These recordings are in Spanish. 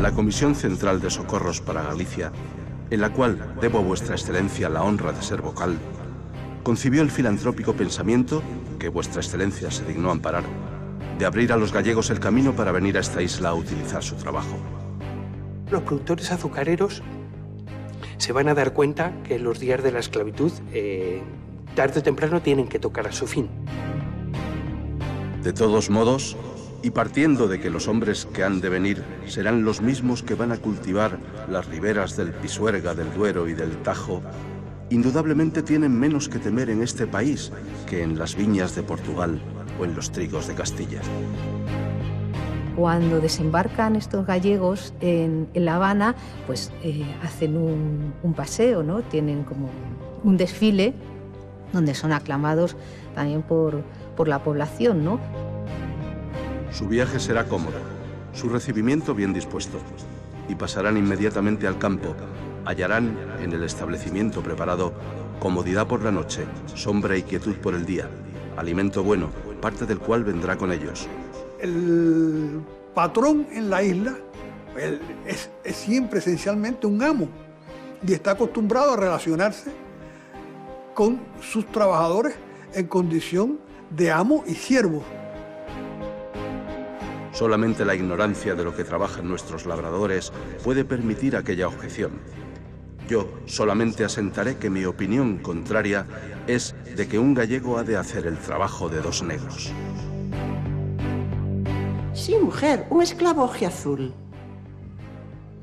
la Comisión Central de Socorros para Galicia, en la cual debo a vuestra excelencia la honra de ser vocal, concibió el filantrópico pensamiento, que vuestra excelencia se dignó amparar, de abrir a los gallegos el camino para venir a esta isla a utilizar su trabajo. Los productores azucareros se van a dar cuenta que los días de la esclavitud, tarde o temprano, tienen que tocar a su fin. De todos modos, y partiendo de que los hombres que han de venir serán los mismos que van a cultivar las riberas del Pisuerga, del Duero y del Tajo, indudablemente tienen menos que temer en este país que en las viñas de Portugal o en los trigos de Castilla. Cuando desembarcan estos gallegos en La Habana, pues hacen un paseo, ¿no? Tienen como un desfile donde son aclamados también por la población, ¿no? Su viaje será cómodo, su recibimiento bien dispuesto, y pasarán inmediatamente al campo. Hallarán en el establecimiento preparado comodidad por la noche, sombra y quietud por el día, alimento bueno, parte del cual vendrá con ellos. El patrón en la isla es siempre esencialmente un amo y está acostumbrado a relacionarse con sus trabajadores en condición de amo y siervo. Solamente la ignorancia de lo que trabajan nuestros labradores puede permitir aquella objeción. Yo solamente asentaré que mi opinión contraria es de que un gallego ha de hacer el trabajo de dos negros. Sí, mujer, un esclavo ojiazul.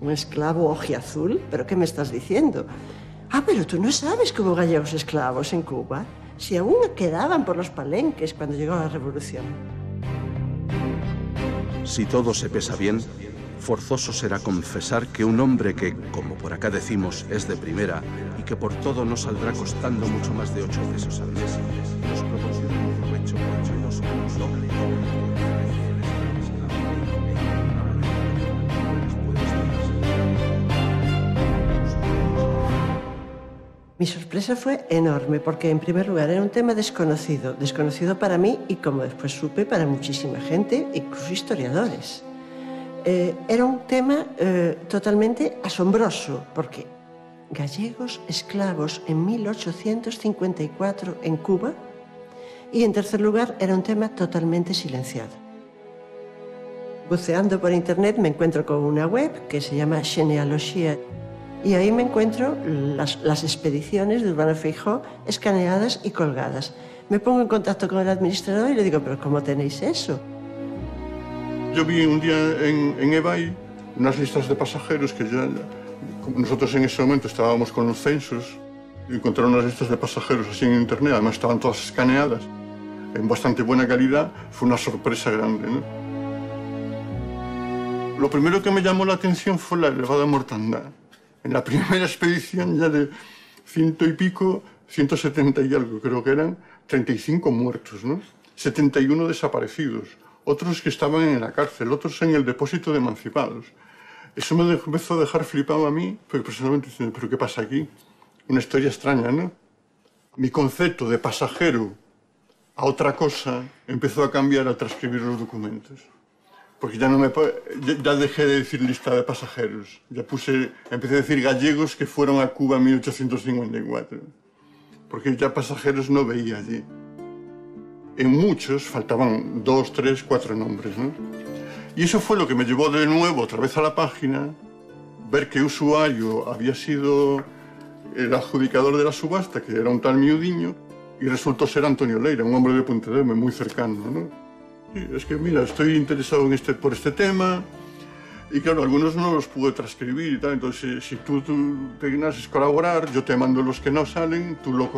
¿Un esclavo ojiazul? ¿Pero qué me estás diciendo? Ah, pero tú no sabes que hubo gallegos esclavos en Cuba. Si aún quedaban por los palenques cuando llegó la revolución. Si todo se pesa bien, forzoso será confesar que un hombre que, como por acá decimos, es de primera y que por todo no saldrá costando mucho más de 8 pesos al mes, nos proporciona un provecho y nos doble. Mi sorpresa fue enorme porque, en primer lugar, era un tema desconocido para mí y, como después supe, para muchísima gente, incluso historiadores. Era un tema totalmente asombroso porque gallegos esclavos en 1854 en Cuba, y, en tercer lugar, era un tema totalmente silenciado. Buceando por internet me encuentro con una web que se llama Genealogía. Y ahí me encuentro las expediciones de Urbano Feijóo escaneadas y colgadas. Me pongo en contacto con el administrador y le digo, ¿pero cómo tenéis eso? Yo vi un día en eBay unas listas de pasajeros que ya... Nosotros en ese momento estábamos con los censos y encontré unas listas de pasajeros así en internet, además estaban todas escaneadas, en bastante buena calidad. Fue una sorpresa grande, ¿no? Lo primero que me llamó la atención fue la elevada mortandad. En la primera expedición ya de 100 y pico, 170 y algo, creo que eran 35 muertos, ¿no? 71 desaparecidos, otros que estaban en la cárcel, otros en el depósito de emancipados. Eso me empezó a dejar flipado a mí, porque personalmente diciendo, ¿pero qué pasa aquí? Una historia extraña, ¿no? Mi concepto de pasajero a otra cosa empezó a cambiar al transcribir los documentos. Porque ya dejé de decir lista de pasajeros. Empecé a decir gallegos que fueron a Cuba en 1854. Porque ya pasajeros no veía allí. En muchos faltaban 2, 3, 4 nombres, ¿no? Y eso fue lo que me llevó de nuevo otra vez a la página, ver qué usuario había sido el adjudicador de la subasta, que era un tal Miudiño, y resultó ser Antonio Leira, un hombre de Puentedeume muy cercano, ¿no? Sí, es que, mira, estoy interesado por este tema y, claro, algunos no los pude transcribir y tal, entonces si tú te dignas colaborar, yo te mando los que no salen, tú lo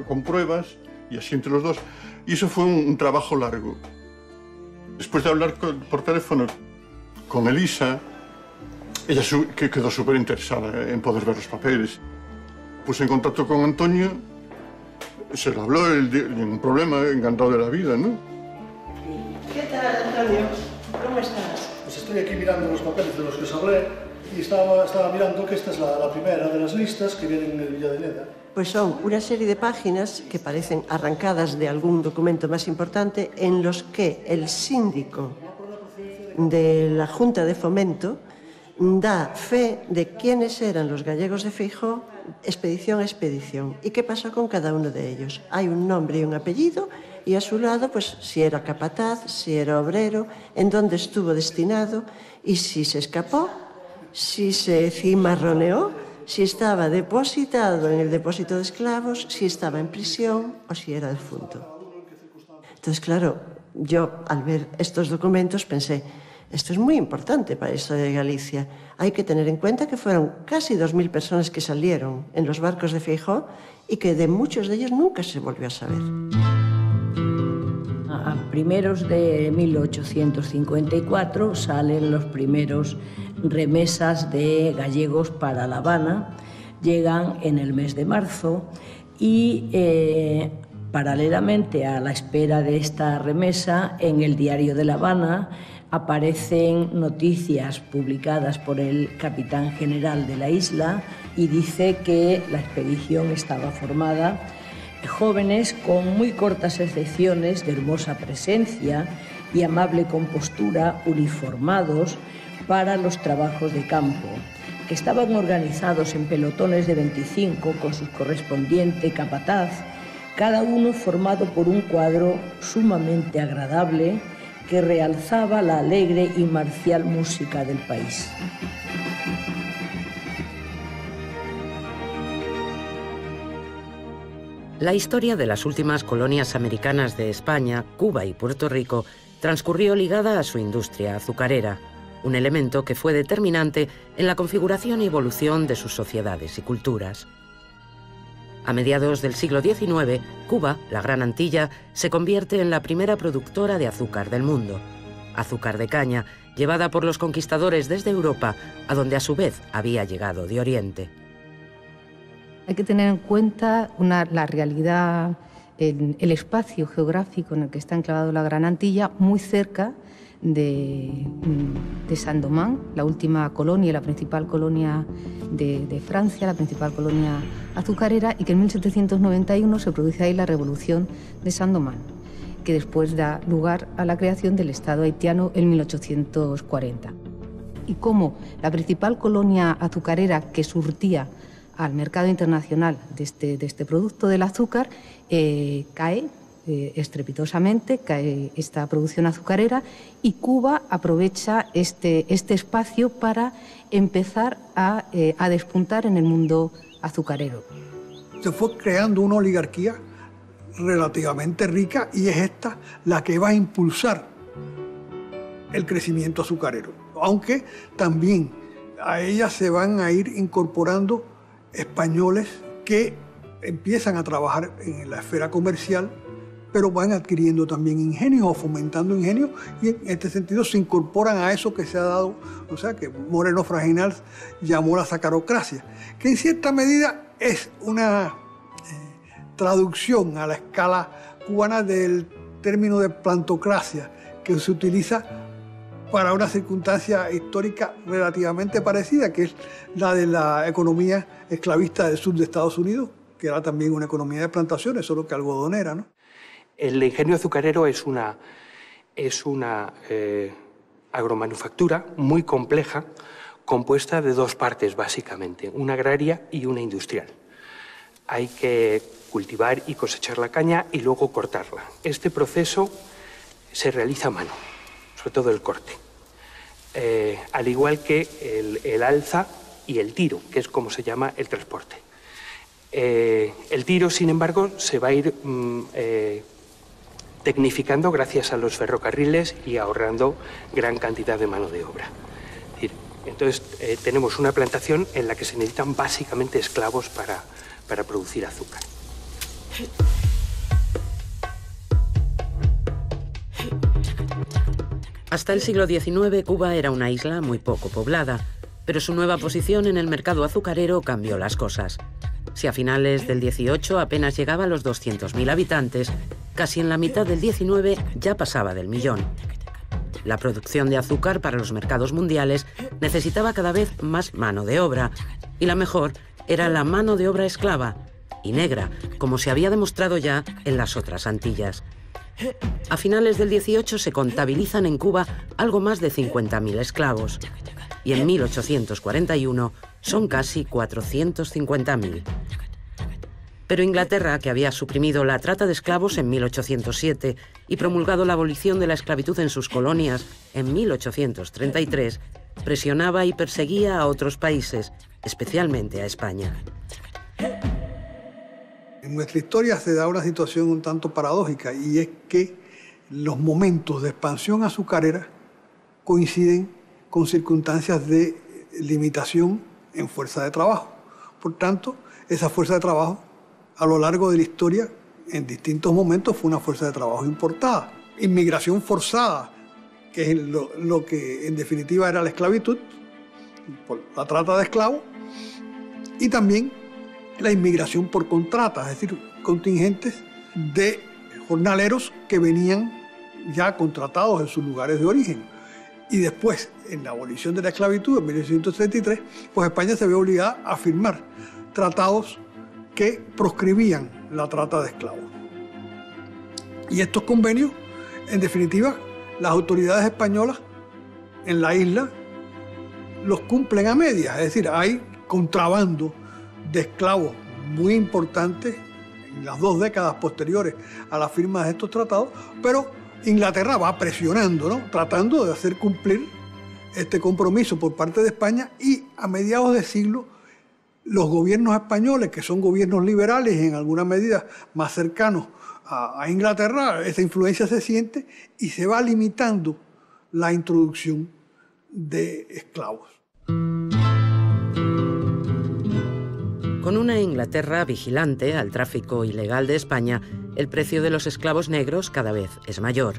compruebas y así entre los dos. Y eso fue un trabajo largo. Después de hablar por teléfono con Elisa, ella quedó súper interesada en poder ver los papeles. Puse en contacto con Antonio, se lo habló, ningún problema, encantado de la vida, ¿no? ¿Qué tal, Antonio? ¿Cómo estás? Pues estoy aquí mirando los papeles de los que os hablé y estaba mirando que esta es la primera de las listas que vienen en el Villa de Leda. Pues son una serie de páginas que parecen arrancadas de algún documento más importante en los que el síndico de la Junta de Fomento da fe de quiénes eran los gallegos de Feijóo, expedición a expedición, y qué pasó con cada uno de ellos. Hay un nombre y un apellido, y a su lado, pues, si era capataz, si era obrero, en dónde estuvo destinado, y si se escapó, si se cimarroneó, si estaba depositado en el depósito de esclavos, si estaba en prisión o si era difunto. Entonces, claro, yo al ver estos documentos pensé, esto es muy importante para la historia de Galicia. Hay que tener en cuenta que fueron casi 2000 personas que salieron en los barcos de Feijóo y que de muchos de ellos nunca se volvió a saber. A primeros de 1854 salen los primeros remesas de gallegos para La Habana. Llegan en el mes de marzo y paralelamente a la espera de esta remesa, en el diario de La Habana aparecen noticias publicadas por el capitán general de la isla y dice que la expedición estaba formada jóvenes con muy cortas excepciones de hermosa presencia y amable compostura, uniformados para los trabajos de campo, que estaban organizados en pelotones de 25 con su correspondiente capataz, cada uno formado por un cuadro sumamente agradable que realzaba la alegre y marcial música del país. La historia de las últimas colonias americanas de España, Cuba y Puerto Rico transcurrió ligada a su industria azucarera, un elemento que fue determinante en la configuración y evolución de sus sociedades y culturas. A mediados del siglo XIX, Cuba, la Gran Antilla, se convierte en la primera productora de azúcar del mundo. Azúcar de caña, llevada por los conquistadores desde Europa, a donde a su vez había llegado de Oriente. Hay que tener en cuenta la realidad, el espacio geográfico en el que está enclavado la Gran Antilla, muy cerca de Saint-Domingue, la última colonia, la principal colonia de Francia, la principal colonia azucarera, y que en 1791 se produce ahí la Revolución de Saint-Domingue, que después da lugar a la creación del Estado haitiano en 1840. Y como la principal colonia azucarera que surtía al mercado internacional de este producto del azúcar, cae estrepitosamente, cae esta producción azucarera, y Cuba aprovecha este espacio para empezar a despuntar en el mundo azucarero. Se fue creando una oligarquía relativamente rica y es esta la que va a impulsar el crecimiento azucarero. Aunque también a ella se van a ir incorporando españoles que empiezan a trabajar en la esfera comercial, pero van adquiriendo también ingenio o fomentando ingenio, y en este sentido se incorporan a eso que se ha dado, o sea, que Moreno Fraginal llamó la sacarocracia, que en cierta medida es una traducción a la escala cubana del término de plantocracia, que se utiliza para una circunstancia histórica relativamente parecida, que es la de la economía esclavista del sur de Estados Unidos, que era también una economía de plantaciones, solo que algodonera, ¿no? El ingenio azucarero es una agromanufactura muy compleja, compuesta de dos partes básicamente, una agraria y una industrial. Hay que cultivar y cosechar la caña y luego cortarla. Este proceso se realiza a mano, sobre todo el corte, al igual que el alza y el tiro, que es como se llama el transporte. El tiro, sin embargo, se va a ir tecnificando gracias a los ferrocarriles y ahorrando gran cantidad de mano de obra. Es decir, entonces, tenemos una plantación en la que se necesitan básicamente esclavos para producir azúcar. Hasta el siglo XIX, Cuba era una isla muy poco poblada, pero su nueva posición en el mercado azucarero cambió las cosas. Si a finales del 18 apenas llegaba a los 200.000 habitantes, casi en la mitad del 19 ya pasaba del 1.000.000. La producción de azúcar para los mercados mundiales necesitaba cada vez más mano de obra, y la mejor era la mano de obra esclava y negra, como se había demostrado ya en las otras Antillas. A finales del 18 se contabilizan en Cuba algo más de 50.000 esclavos. y en 1841 son casi 450.000. Pero Inglaterra, que había suprimido la trata de esclavos en 1807 y promulgado la abolición de la esclavitud en sus colonias en 1833, presionaba y perseguía a otros países, especialmente a España. En nuestra historia se da una situación un tanto paradójica, y es que los momentos de expansión azucarera coinciden con circunstancias de limitación en fuerza de trabajo. Por tanto, esa fuerza de trabajo a lo largo de la historia, en distintos momentos, fue una fuerza de trabajo importada. Inmigración forzada, que es lo que en definitiva era la esclavitud, por la trata de esclavos, y también la inmigración por contrata, es decir, contingentes de jornaleros que venían ya contratados en sus lugares de origen. Y después, en la abolición de la esclavitud en 1833, pues España se vio obligada a firmar tratados que proscribían la trata de esclavos. Y estos convenios, en definitiva, las autoridades españolas en la isla los cumplen a medias, es decir, hay contrabando de esclavos muy importantes en las 2 décadas posteriores a la firma de estos tratados, pero Inglaterra va presionando, ¿no?, tratando de hacer cumplir este compromiso por parte de España, y a mediados de siglo los gobiernos españoles, que son gobiernos liberales y en alguna medida más cercanos a Inglaterra, esa influencia se siente y se va limitando la introducción de esclavos. Con una Inglaterra vigilante al tráfico ilegal de España, el precio de los esclavos negros cada vez es mayor.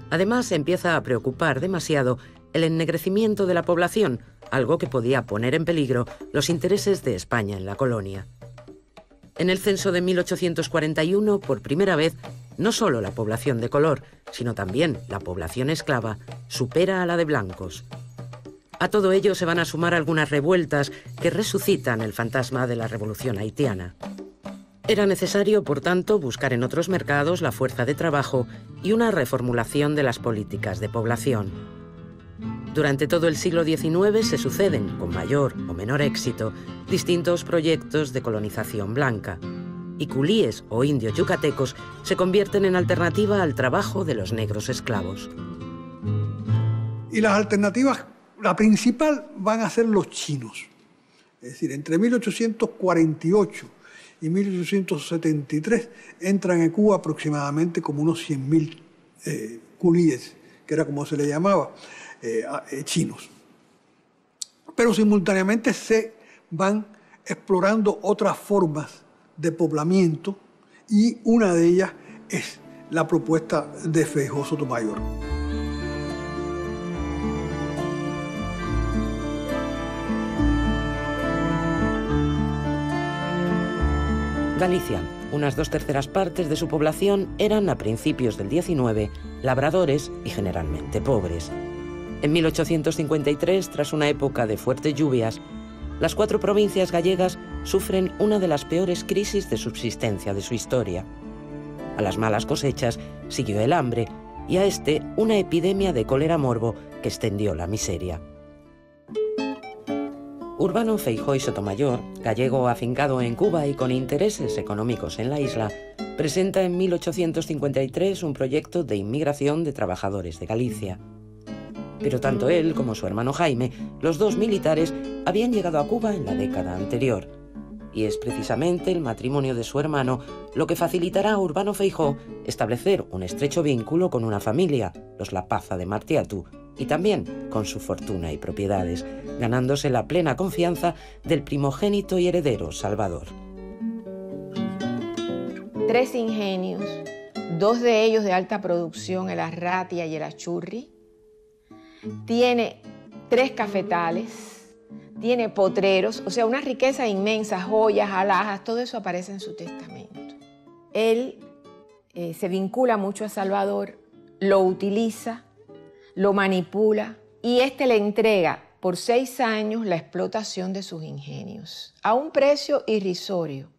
Además, empieza a preocupar demasiado el ennegrecimiento de la población, algo que podía poner en peligro los intereses de España en la colonia. En el censo de 1841, por primera vez, no solo la población de color, sino también la población esclava, supera a la de blancos. A todo ello se van a sumar algunas revueltas que resucitan el fantasma de la revolución haitiana. Era necesario, por tanto, buscar en otros mercados la fuerza de trabajo y una reformulación de las políticas de población. Durante todo el siglo XIX se suceden, con mayor o menor éxito, distintos proyectos de colonización blanca, y culíes o indios yucatecos se convierten en alternativa al trabajo de los negros esclavos. Y las alternativas, la principal, van a ser los chinos. Es decir, entre 1848 y 1873 entran en Cuba aproximadamente como unos 100.000 culíes, que era como se le llamaba, chinos. Pero simultáneamente se van explorando otras formas de poblamiento, y una de ellas es la propuesta de Feijó Sotomayor. Galicia, unas 2/3 partes de su población eran a principios del XIX labradores y generalmente pobres. En 1853, tras una época de fuertes lluvias, las 4 provincias gallegas sufren una de las peores crisis de subsistencia de su historia. A las malas cosechas siguió el hambre y a este una epidemia de cólera morbo que extendió la miseria. Urbano Feijó y Sotomayor, gallego afincado en Cuba y con intereses económicos en la isla, presenta en 1853 un proyecto de inmigración de trabajadores de Galicia. Pero tanto él como su hermano Jaime, los 2 militares, habían llegado a Cuba en la década anterior. Y es precisamente el matrimonio de su hermano lo que facilitará a Urbano Feijó establecer un estrecho vínculo con una familia, los Lapaza de Martiatú, y también con su fortuna y propiedades, ganándose la plena confianza del primogénito y heredero Salvador. 3 ingenios, 2 de ellos de alta producción, el Arratia y el Achurri. Tiene 3 cafetales, tiene potreros, o sea, una riqueza inmensa, joyas, alhajas, todo eso aparece en su testamento. Él se vincula mucho a Salvador, lo utiliza, lo manipula, y este le entrega por 6 años la explotación de sus ingenios a un precio irrisorio,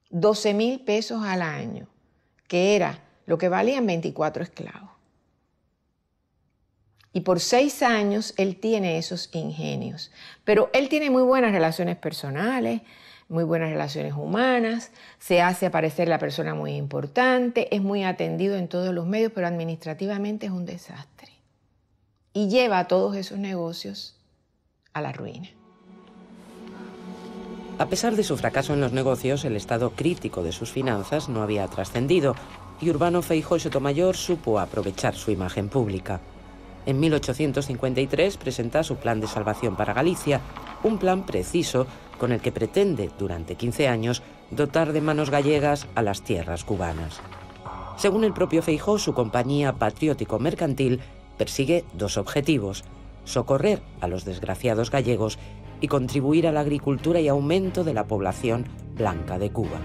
12,000 pesos al año, que era lo que valían 24 esclavos. Y por 6 años él tiene esos ingenios. Pero él tiene muy buenas relaciones personales, muy buenas relaciones humanas, se hace aparecer la persona muy importante, es muy atendido en todos los medios, pero administrativamente es un desastre. Y lleva a todos esos negocios a la ruina. A pesar de su fracaso en los negocios, el estado crítico de sus finanzas no había trascendido y Urbano Feijóo Sotomayor supo aprovechar su imagen pública. En 1853 presenta su plan de salvación para Galicia, un plan preciso con el que pretende, durante 15 años, dotar de manos gallegas a las tierras cubanas. Según el propio Feijóo, su compañía Patriótico Mercantil persigue 2 objetivos: socorrer a los desgraciados gallegos y contribuir a la agricultura y aumento de la población blanca de Cuba.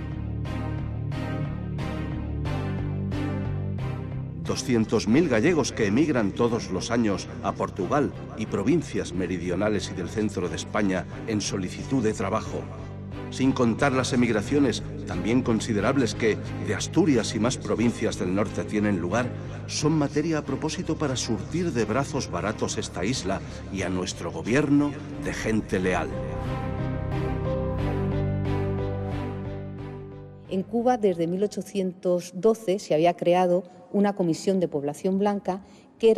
200.000 gallegos que emigran todos los años a Portugal y provincias meridionales y del centro de España en solicitud de trabajo, sin contar las emigraciones también considerables que de Asturias y más provincias del norte tienen lugar, son materia a propósito para surtir de brazos baratos esta isla y a nuestro gobierno de gente leal. En Cuba, desde 1812, se había creado una comisión de población blanca que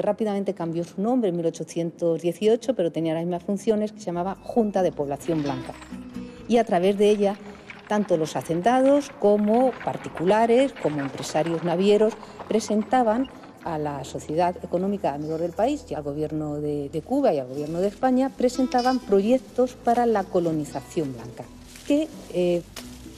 rápidamente cambió su nombre en 1818, pero tenía las mismas funciones, que se llamaba Junta de Población Blanca. Y a través de ella, tanto los hacendados como particulares, como empresarios navieros, presentaban a la sociedad económica de amigos del país y al gobierno de Cuba y al gobierno de España, presentaban proyectos para la colonización blanca, que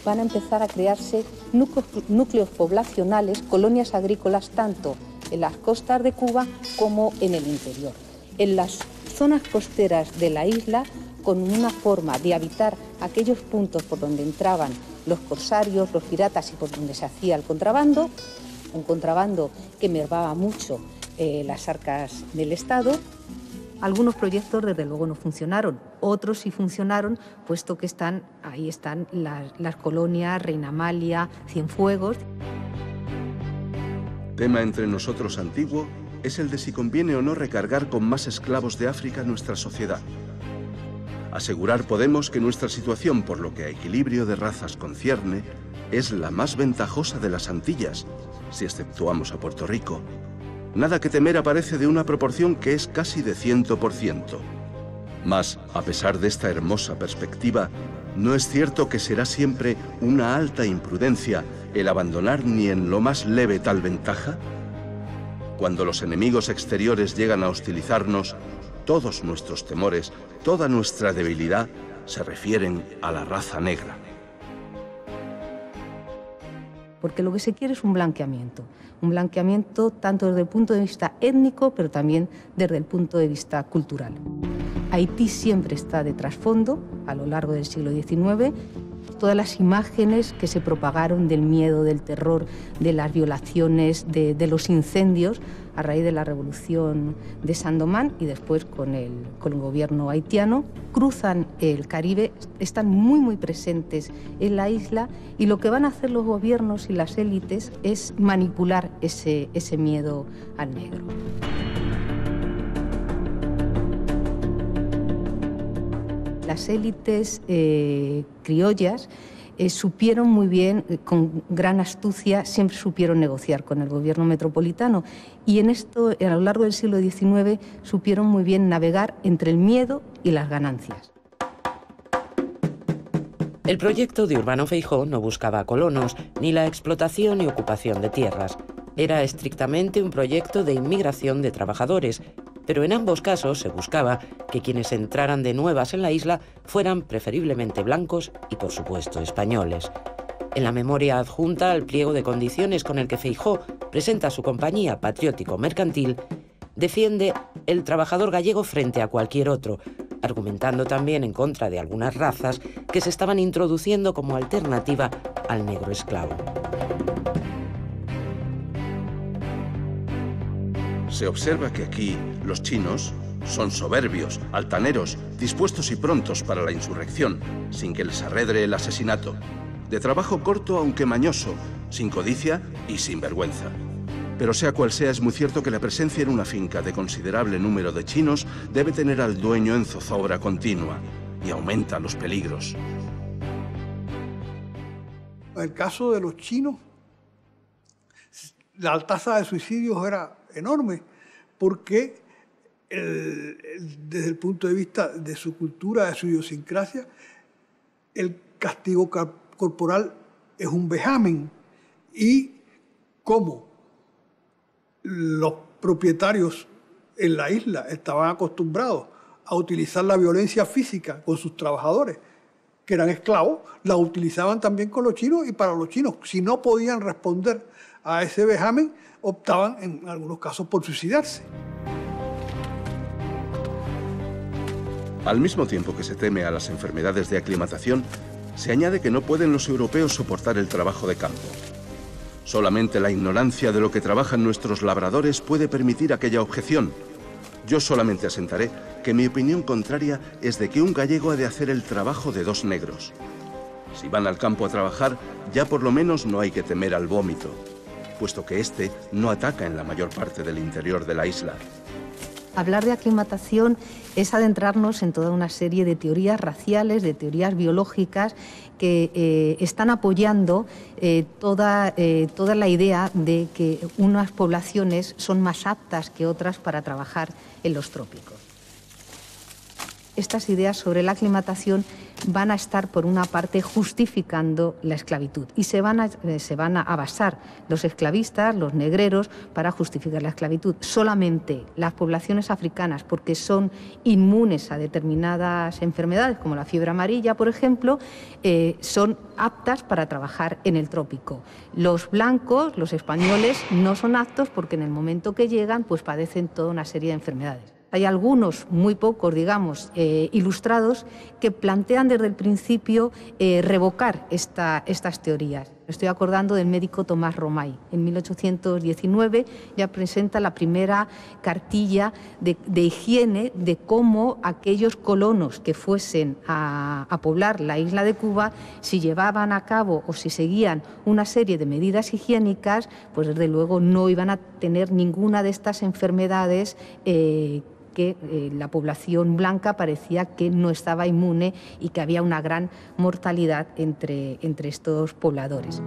van a empezar a crearse núcleos poblacionales, colonias agrícolas, tanto en las costas de Cuba como en el interior. En las zonas costeras de la isla, con una forma de habitar aquellos puntos por donde entraban los corsarios, los piratas y por donde se hacía el contrabando, un contrabando que mermaba mucho las arcas del Estado. Algunos proyectos desde luego no funcionaron, otros sí funcionaron, puesto que ahí están las colonias Reina Amalia, Cienfuegos. Tema entre nosotros antiguo es el de si conviene o no recargar con más esclavos de África nuestra sociedad. Asegurar podemos que nuestra situación, por lo que a equilibrio de razas concierne, es la más ventajosa de las Antillas, si exceptuamos a Puerto Rico. Nada que temer aparece de una proporción que es casi de 100%. Mas, a pesar de esta hermosa perspectiva, ¿no es cierto que será siempre una alta imprudencia el abandonar ni en lo más leve tal ventaja? Cuando los enemigos exteriores llegan a hostilizarnos, todos nuestros temores, toda nuestra debilidad, se refieren a la raza negra. Porque lo que se quiere es un blanqueamiento tanto desde el punto de vista étnico, pero también desde el punto de vista cultural. Haití siempre está de trasfondo a lo largo del siglo XIX. Todas las imágenes que se propagaron del miedo, del terror, de las violaciones, de los incendios a raíz de la revolución de Saint-Domingue y después con el gobierno haitiano, cruzan el Caribe, están muy presentes en la isla, y lo que van a hacer los gobiernos y las élites es manipular ese miedo al negro. Las élites criollas supieron muy bien, con gran astucia, siempre supieron negociar con el gobierno metropolitano, y en esto, a lo largo del siglo XIX, supieron muy bien navegar entre el miedo y las ganancias. El proyecto de Urbano Feijóo no buscaba colonos, ni la explotación y ocupación de tierras. Era estrictamente un proyecto de inmigración de trabajadores, pero en ambos casos se buscaba que quienes entraran de nuevas en la isla fueran preferiblemente blancos y, por supuesto, españoles. En la memoria adjunta al pliego de condiciones con el que Feijóo presenta su compañía Patriótico Mercantil, defiende el trabajador gallego frente a cualquier otro, argumentando también en contra de algunas razas que se estaban introduciendo como alternativa al negro esclavo. Se observa que aquí los chinos son soberbios, altaneros, dispuestos y prontos para la insurrección, sin que les arredre el asesinato. De trabajo corto aunque mañoso, sin codicia y sin vergüenza. Pero sea cual sea, es muy cierto que la presencia en una finca de considerable número de chinos debe tener al dueño en zozobra continua y aumenta los peligros. En el caso de los chinos, la tasa de suicidios era enorme porque desde el punto de vista de su cultura, de su idiosincrasia, el castigo corporal es un vejamen. Y como los propietarios en la isla estaban acostumbrados a utilizar la violencia física con sus trabajadores, que eran esclavos, la utilizaban también con los chinos, y para los chinos, si no podían responder a ese vejamen, optaban en algunos casos por suicidarse. Al mismo tiempo que se teme a las enfermedades de aclimatación, se añade que no pueden los europeos soportar el trabajo de campo. Solamente la ignorancia de lo que trabajan nuestros labradores puede permitir aquella objeción. Yo solamente asentaré que mi opinión contraria es de que un gallego ha de hacer el trabajo de dos negros. Si van al campo a trabajar, ya por lo menos no hay que temer al vómito, puesto que este no ataca en la mayor parte del interior de la isla. Hablar de aclimatación es adentrarnos en toda una serie de teorías raciales, de teorías biológicas que están apoyando toda la idea de que unas poblaciones son más aptas que otras para trabajar en los trópicos. Estas ideas sobre la aclimatación van a estar, por una parte, justificando la esclavitud y se van a basar los esclavistas, los negreros, para justificar la esclavitud. Solamente las poblaciones africanas, porque son inmunes a determinadas enfermedades, como la fiebre amarilla, por ejemplo, son aptas para trabajar en el trópico. Los blancos, los españoles, no son aptos porque en el momento que llegan, pues padecen toda una serie de enfermedades. Hay algunos, muy pocos, digamos, ilustrados, que plantean desde el principio revocar estas teorías. Estoy acordando del médico Tomás Romay. En 1819 ya presenta la primera cartilla de higiene de cómo aquellos colonos que fuesen a poblar la isla de Cuba, si llevaban a cabo o si seguían una serie de medidas higiénicas, pues desde luego no iban a tener ninguna de estas enfermedades que la población blanca parecía que no estaba inmune y que había una gran mortalidad entre estos pobladores.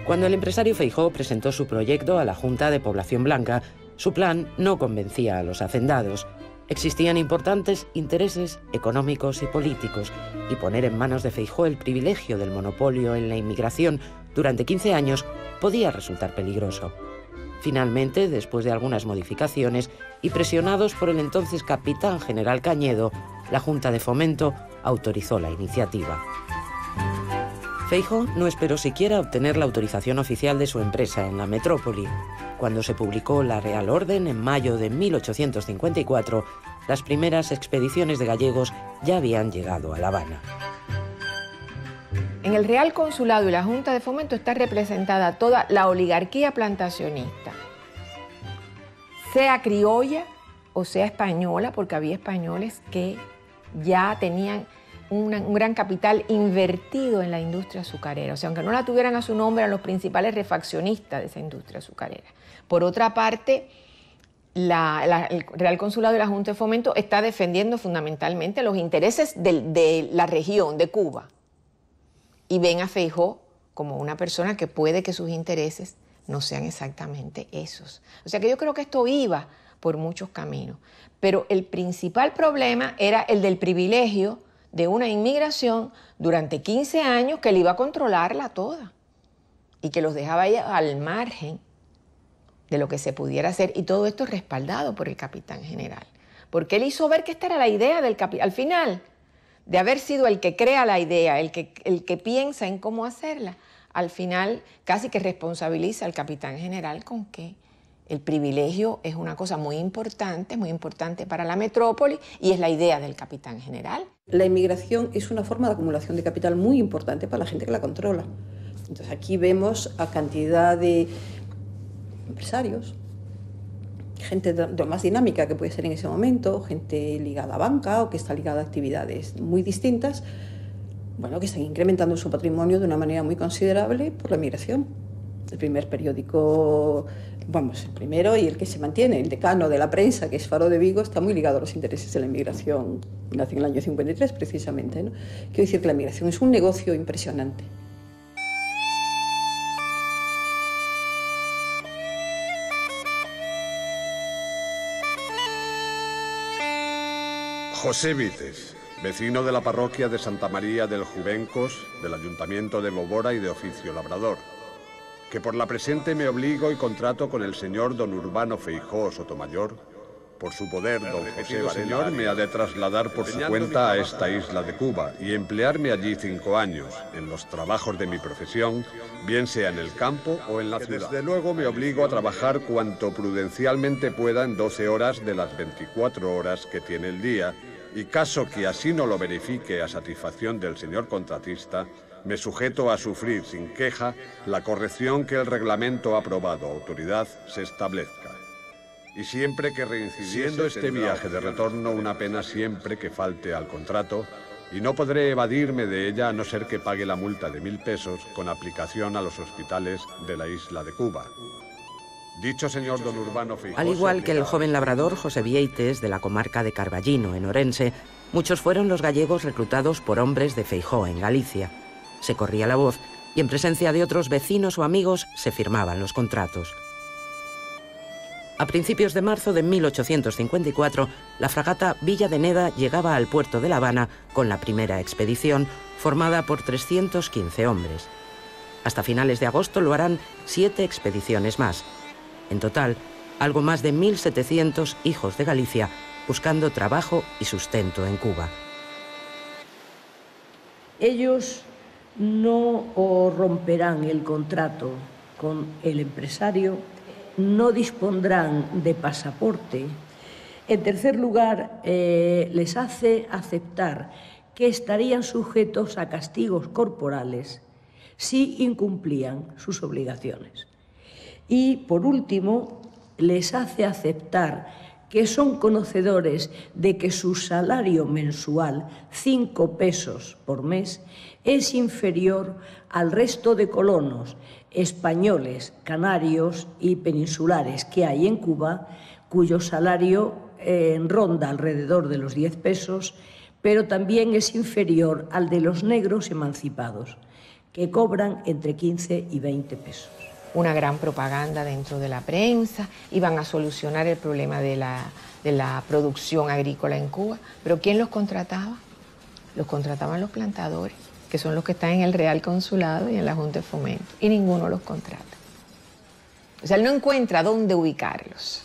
Cuando el empresario Feijóo presentó su proyecto a la Junta de Población Blanca, su plan no convencía a los hacendados. Existían importantes intereses económicos y políticos, y poner en manos de Feijóo el privilegio del monopolio en la inmigración durante 15 años podía resultar peligroso. Finalmente, después de algunas modificaciones y presionados por el entonces capitán general Cañedo, la Junta de Fomento autorizó la iniciativa. Feijóo no esperó siquiera obtener la autorización oficial de su empresa en la metrópoli. Cuando se publicó la Real Orden en mayo de 1854, las primeras expediciones de gallegos ya habían llegado a La Habana. En el Real Consulado y la Junta de Fomento está representada toda la oligarquía plantacionista, sea criolla o sea española, porque había españoles que ya tenían un gran capital invertido en la industria azucarera. O sea, aunque no la tuvieran a su nombre, eran los principales refaccionistas de esa industria azucarera. Por otra parte, el Real Consulado y la Junta de Fomento está defendiendo fundamentalmente los intereses de la región, de Cuba. Y ven a Feijóo como una persona que puede que sus intereses no sean exactamente esos. O sea que yo creo que esto iba por muchos caminos. Pero el principal problema era el del privilegio de una inmigración durante 15 años que le iba a controlarla toda y que los dejaba ya al margen de lo que se pudiera hacer. Y todo esto respaldado por el capitán general. Porque él hizo ver que esta era la idea del capitán. Al final, de haber sido el que crea la idea, el que piensa en cómo hacerla, al final casi que responsabiliza al capitán general con que el privilegio es una cosa muy importante para la metrópoli y es la idea del capitán general. La inmigración es una forma de acumulación de capital muy importante para la gente que la controla. Entonces aquí vemos a cantidad de empresarios, gente de lo más dinámica que puede ser en ese momento, gente ligada a banca o que está ligada a actividades muy distintas, bueno, que están incrementando su patrimonio de una manera muy considerable por la migración. El primer periódico, vamos, el primero y el que se mantiene, el decano de la prensa, que es Faro de Vigo, está muy ligado a los intereses de la inmigración. Nació en el año 53, precisamente, ¿no? Quiero decir que la inmigración es un negocio impresionante. José Vites, vecino de la parroquia de Santa María del Juvencos, del Ayuntamiento de Bobora y de oficio labrador, que por la presente me obligo y contrato con el señor don Urbano Feijóo Sotomayor, por su poder don José Varela me ha de trasladar por su cuenta a esta isla de Cuba y emplearme allí 5 años, en los trabajos de mi profesión, bien sea en el campo o en la ciudad. Desde luego me obligo a trabajar cuanto prudencialmente pueda en 12 horas de las 24 horas que tiene el día, y caso que así no lo verifique a satisfacción del señor contratista, me sujeto a sufrir sin queja la corrección que el reglamento aprobado autoridad se establezca. Y siempre que reincidiendo este viaje de retorno una pena siempre que falte al contrato, y no podré evadirme de ella a no ser que pague la multa de 1000 pesos con aplicación a los hospitales de la isla de Cuba. Dicho señor don Urbano Feijóo. Al igual que el joven labrador José Vieites, de la comarca de Carballino, en Orense, muchos fueron los gallegos reclutados por hombres de Feijóo en Galicia. Se corría la voz y en presencia de otros vecinos o amigos se firmaban los contratos. A principios de marzo de 1854, la fragata Villa de Neda llegaba al puerto de La Habana con la primera expedición, formada por 315 hombres. Hasta finales de agosto lo harán 7 expediciones más. En total, algo más de 1700 hijos de Galicia buscando trabajo y sustento en Cuba. Ellos no romperán el contrato con el empresario, no dispondrán de pasaporte. En tercer lugar, les hace aceptar que estarían sujetos a castigos corporales si incumplían sus obligaciones. Y, por último, les hace aceptar que son conocedores de que su salario mensual, 5 pesos por mes, es inferior al resto de colonos españoles, canarios y peninsulares que hay en Cuba, cuyo salario ronda alrededor de los 10 pesos, pero también es inferior al de los negros emancipados, que cobran entre 15 y 20 pesos. Una gran propaganda dentro de la prensa, iban a solucionar el problema de la producción agrícola en Cuba. ¿Pero quién los contrataba? Los contrataban los plantadores, que son los que están en el Real Consulado y en la Junta de Fomento, y ninguno los contrata. O sea, él no encuentra dónde ubicarlos.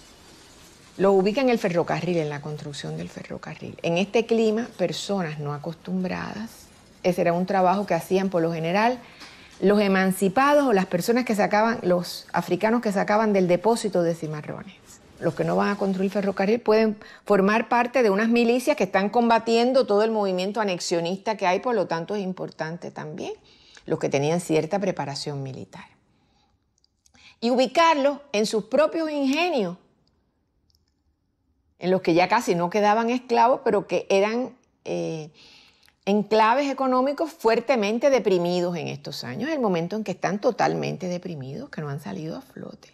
Los ubica en el ferrocarril, en la construcción del ferrocarril. En este clima, personas no acostumbradas, ese era un trabajo que hacían por lo general los emancipados o las personas que sacaban, los africanos que sacaban del depósito de cimarrones. Los que no van a construir ferrocarril pueden formar parte de unas milicias que están combatiendo todo el movimiento anexionista que hay, por lo tanto es importante también los que tenían cierta preparación militar. Y ubicarlos en sus propios ingenios, en los que ya casi no quedaban esclavos, pero que eran enclaves económicos fuertemente deprimidos en estos años, el momento en que están totalmente deprimidos, que no han salido a flote.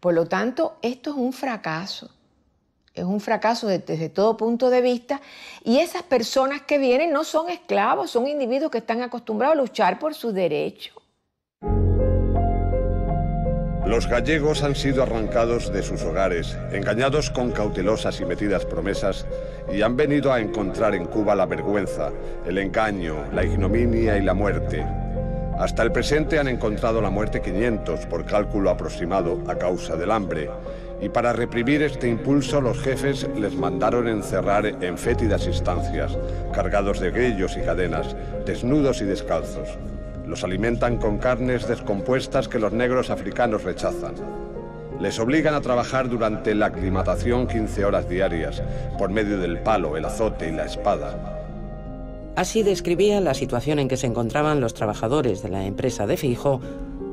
Por lo tanto, esto es un fracaso desde todo punto de vista, y esas personas que vienen no son esclavos, son individuos que están acostumbrados a luchar por sus derechos. Los gallegos han sido arrancados de sus hogares, engañados con cautelosas y metidas promesas, y han venido a encontrar en Cuba la vergüenza, el engaño, la ignominia y la muerte. Hasta el presente han encontrado la muerte 500 por cálculo aproximado a causa del hambre, y para reprimir este impulso los jefes les mandaron encerrar en fétidas instancias, cargados de grillos y cadenas, desnudos y descalzos. Los alimentan con carnes descompuestas que los negros africanos rechazan. Les obligan a trabajar durante la aclimatación 15 horas diarias, por medio del palo, el azote y la espada. Así describía la situación en que se encontraban los trabajadores de la empresa de Feijóo,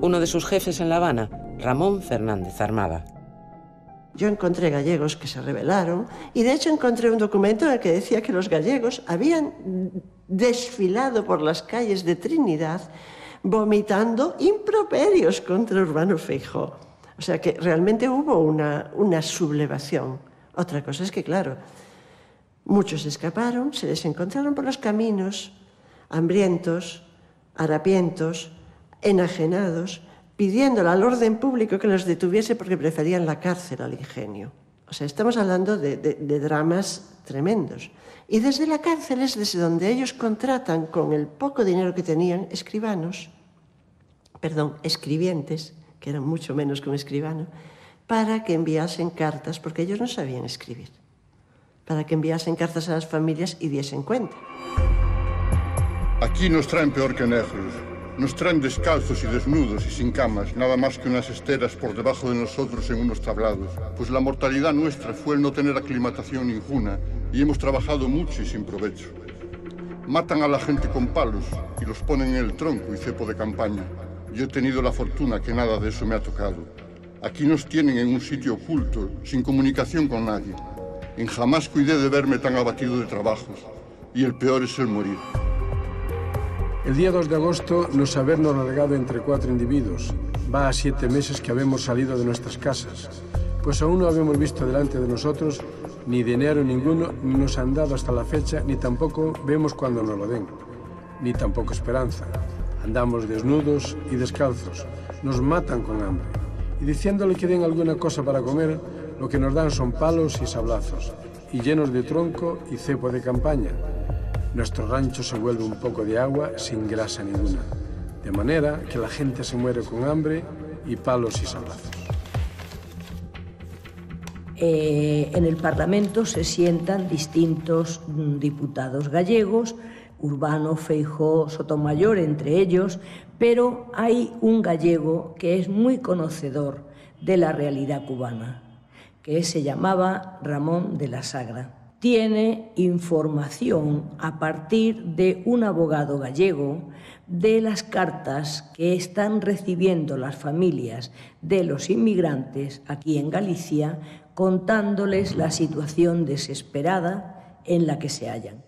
uno de sus jefes en La Habana, Ramón Fernández Armada. Yo encontré gallegos que se rebelaron y de hecho encontré un documento en el que decía que los gallegos habían desfilado por las calles de Trinidad vomitando improperios contra Urbano Feijóo. O sea que realmente hubo una sublevación. Otra cosa es que, claro, muchos escaparon, se les encontraron por los caminos, hambrientos, harapientos, enajenados, pidiéndole al orden público que los detuviese porque preferían la cárcel al ingenio. O sea, estamos hablando de dramas tremendos. Y desde la cárcel es desde donde ellos contratan, con el poco dinero que tenían, escribientes, que eran mucho menos que un escribano, para que enviasen cartas, porque ellos no sabían escribir, para que enviasen cartas a las familias y diesen cuenta. Aquí nos traen peor que negros. Nos traen descalzos y desnudos y sin camas, nada más que unas esteras por debajo de nosotros en unos tablados. Pues la mortalidad nuestra fue el no tener aclimatación ninguna y hemos trabajado mucho y sin provecho. Matan a la gente con palos y los ponen en el tronco y cepo de campaña. Yo he tenido la fortuna que nada de eso me ha tocado. Aquí nos tienen en un sitio oculto, sin comunicación con nadie. En jamás cuidé de verme tan abatido de trabajos. Y el peor es el morir. El día 2 de agosto nos habernos largado entre 4 individuos. Va a 7 meses que habemos salido de nuestras casas, pues aún no habemos visto delante de nosotros ni dinero ninguno, ni nos han dado hasta la fecha, ni tampoco vemos cuando nos lo den, ni tampoco esperanza. Andamos desnudos y descalzos, nos matan con hambre, y diciéndole que den alguna cosa para comer, lo que nos dan son palos y sablazos, y llenos de tronco y cepo de campaña. Nuestro rancho se vuelve un poco de agua sin grasa ninguna, de manera que la gente se muere con hambre y palos y sablazos. En el Parlamento se sientan distintos diputados gallegos, Urbano, Feijóo, Sotomayor, entre ellos, pero hay un gallego que es muy conocedor de la realidad cubana, que se llamaba Ramón de la Sagra. Tiene información a partir de un abogado gallego de las cartas que están recibiendo las familias de los inmigrantes aquí en Galicia, contándoles la situación desesperada en la que se hallan.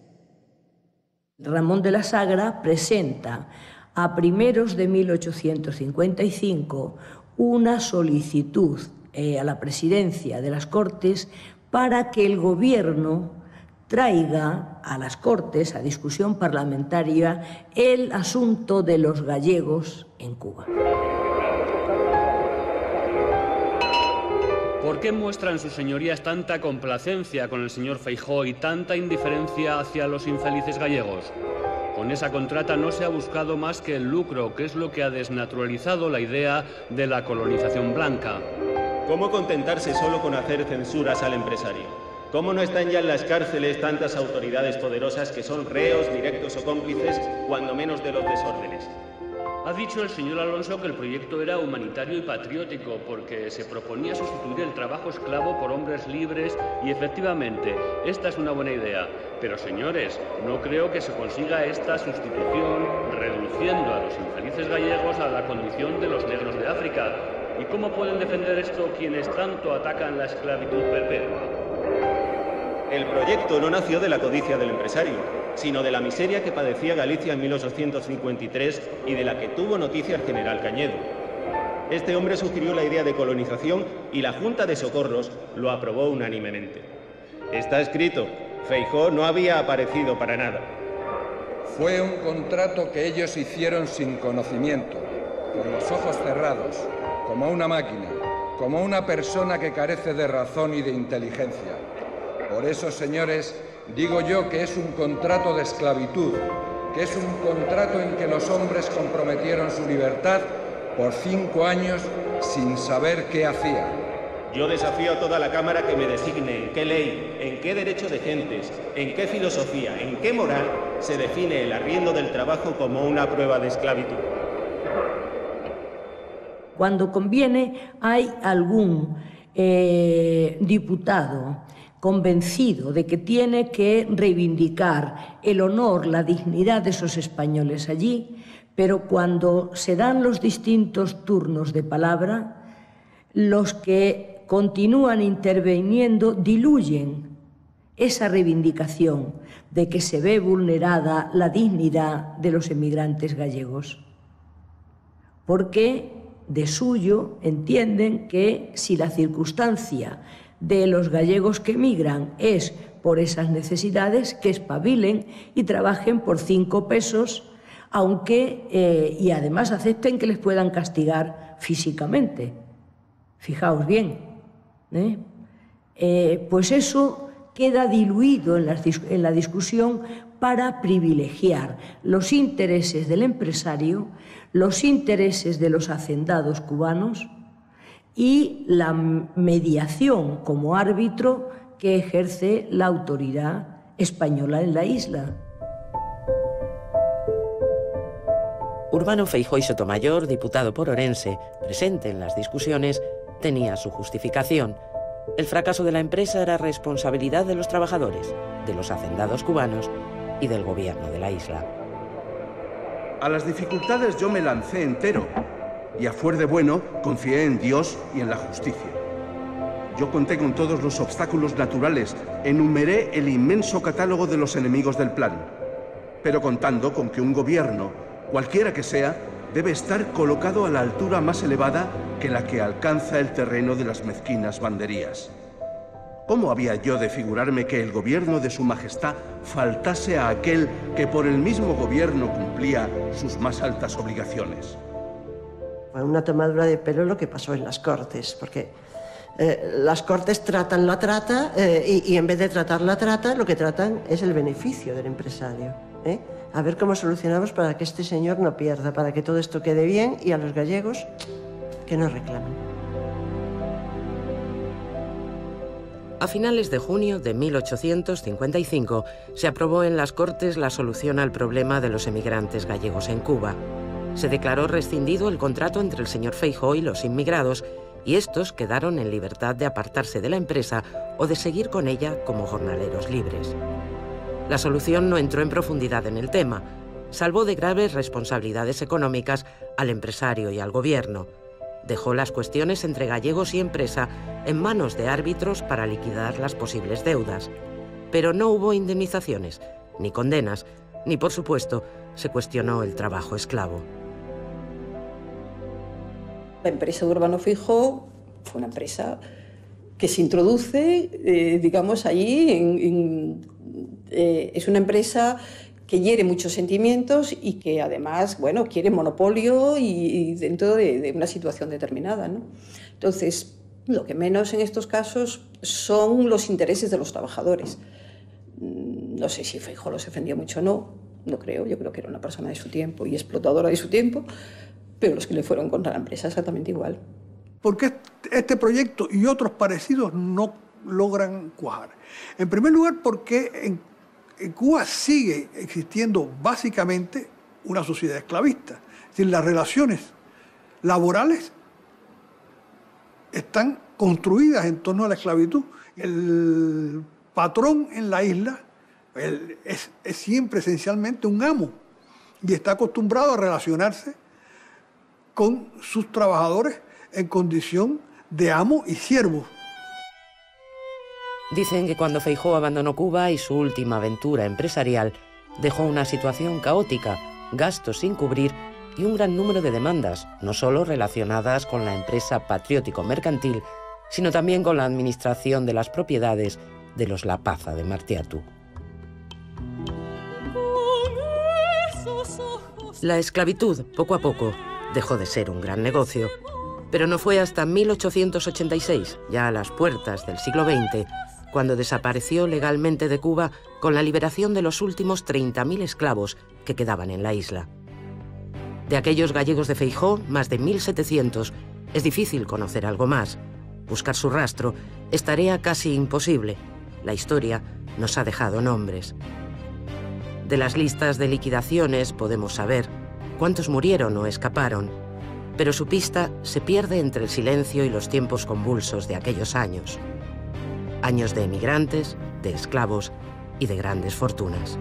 Ramón de la Sagra presenta a primeros de 1855 una solicitud a la presidencia de las Cortes para que el gobierno traiga a las Cortes, a discusión parlamentaria, el asunto de los gallegos en Cuba. ¿Por qué muestran sus señorías tanta complacencia con el señor Feijóo y tanta indiferencia hacia los infelices gallegos? Con esa contrata no se ha buscado más que el lucro, que es lo que ha desnaturalizado la idea de la colonización blanca. ¿Cómo contentarse solo con hacer censuras al empresario? ¿Cómo no están ya en las cárceles tantas autoridades poderosas que son reos, directos o cómplices, cuando menos de los desórdenes? Ha dicho el señor Alonso que el proyecto era humanitario y patriótico porque se proponía sustituir el trabajo esclavo por hombres libres y efectivamente, esta es una buena idea. Pero señores, no creo que se consiga esta sustitución reduciendo a los infelices gallegos a la condición de los negros de África. ¿Y cómo pueden defender esto quienes tanto atacan la esclavitud perpetua? El proyecto no nació de la codicia del empresario, sino de la miseria que padecía Galicia en 1853 y de la que tuvo noticia el general Cañedo. Este hombre sugirió la idea de colonización y la Junta de Socorros lo aprobó unánimemente. Está escrito, Feijóo no había aparecido para nada. Fue un contrato que ellos hicieron sin conocimiento, con los ojos cerrados, como una máquina, como una persona que carece de razón y de inteligencia. Por eso, señores, digo yo que es un contrato de esclavitud, que es un contrato en que los hombres comprometieron su libertad por 5 años sin saber qué hacían. Yo desafío a toda la Cámara que me designe en qué ley, en qué derecho de gentes, en qué filosofía, en qué moral se define el arriendo del trabajo como una prueba de esclavitud. Cuando conviene, hay algún diputado convencido de que tiene que reivindicar el honor, la dignidad de esos españoles allí, pero cuando se dan los distintos turnos de palabra, los que continúan interviniendo diluyen esa reivindicación de que se ve vulnerada la dignidad de los emigrantes gallegos. porque de suyo entienden que si la circunstancia de los gallegos que emigran es por esas necesidades, que espabilen y trabajen por 5 pesos, aunque y además acepten que les puedan castigar físicamente. Fijaos bien, pues eso queda diluido en la discusión para privilegiar los intereses del empresario, los intereses de los hacendados cubanos y la mediación como árbitro que ejerce la autoridad española en la isla. Urbano Feijóo y Sotomayor, diputado por Orense, presente en las discusiones, tenía su justificación. El fracaso de la empresa era responsabilidad de los trabajadores, de los hacendados cubanos y del gobierno de la isla. A las dificultades yo me lancé entero y a fuer de bueno confié en Dios y en la justicia. Yo conté con todos los obstáculos naturales, enumeré el inmenso catálogo de los enemigos del plan, pero contando con que un gobierno, cualquiera que sea, debe estar colocado a la altura más elevada que la que alcanza el terreno de las mezquinas banderías. ¿Cómo había yo de figurarme que el gobierno de su majestad faltase a aquel que por el mismo gobierno cumplía sus más altas obligaciones? Fue una tomadura de pelo lo que pasó en las Cortes, porque las Cortes tratan la trata y en vez de tratar la trata, lo que tratan es el beneficio del empresario. A ver cómo solucionamos para que este señor no pierda, para que todo esto quede bien y a los gallegos que no reclamen. A finales de junio de 1855 se aprobó en las Cortes la solución al problema de los emigrantes gallegos en Cuba. Se declaró rescindido el contrato entre el señor Feijóo y los inmigrados, y estos quedaron en libertad de apartarse de la empresa o de seguir con ella como jornaleros libres. La solución no entró en profundidad en el tema, salvó de graves responsabilidades económicas al empresario y al gobierno. Dejó las cuestiones entre gallegos y empresa en manos de árbitros para liquidar las posibles deudas. Pero no hubo indemnizaciones, ni condenas, ni, por supuesto, se cuestionó el trabajo esclavo. La empresa de Urbano Feijóo fue una empresa que se introduce, digamos, allí. Es una empresa que hiere muchos sentimientos y que además, bueno, quiere monopolio y dentro de una situación determinada, ¿no? Entonces, lo que menos en estos casos son los intereses de los trabajadores. No sé si Feijóo los defendió mucho o no, no creo, yo creo que era una persona de su tiempo y explotadora de su tiempo, pero los que le fueron contra la empresa exactamente igual. ¿Por qué este proyecto y otros parecidos no logran cuajar? En primer lugar, porque en Cuba sigue existiendo básicamente una sociedad esclavista. Es decir, las relaciones laborales están construidas en torno a la esclavitud. El patrón en la isla es siempre esencialmente un amo y está acostumbrado a relacionarse con sus trabajadores en condición de amo y siervo. Dicen que cuando Feijóo abandonó Cuba y su última aventura empresarial, dejó una situación caótica, gastos sin cubrir y un gran número de demandas, no solo relacionadas con la empresa patriótico-mercantil, sino también con la administración de las propiedades de los Lapaza de Martiatú. La esclavitud, poco a poco, dejó de ser un gran negocio, pero no fue hasta 1886, ya a las puertas del siglo XX, cuando desapareció legalmente de Cuba con la liberación de los últimos 30.000 esclavos que quedaban en la isla. De aquellos gallegos de Feijóo, más de 1.700, es difícil conocer algo más. Buscar su rastro es tarea casi imposible. La historia nos ha dejado nombres. De las listas de liquidaciones podemos saber cuántos murieron o escaparon, pero su pista se pierde entre el silencio y los tiempos convulsos de aquellos años. Años de emigrantes, de esclavos y de grandes fortunas.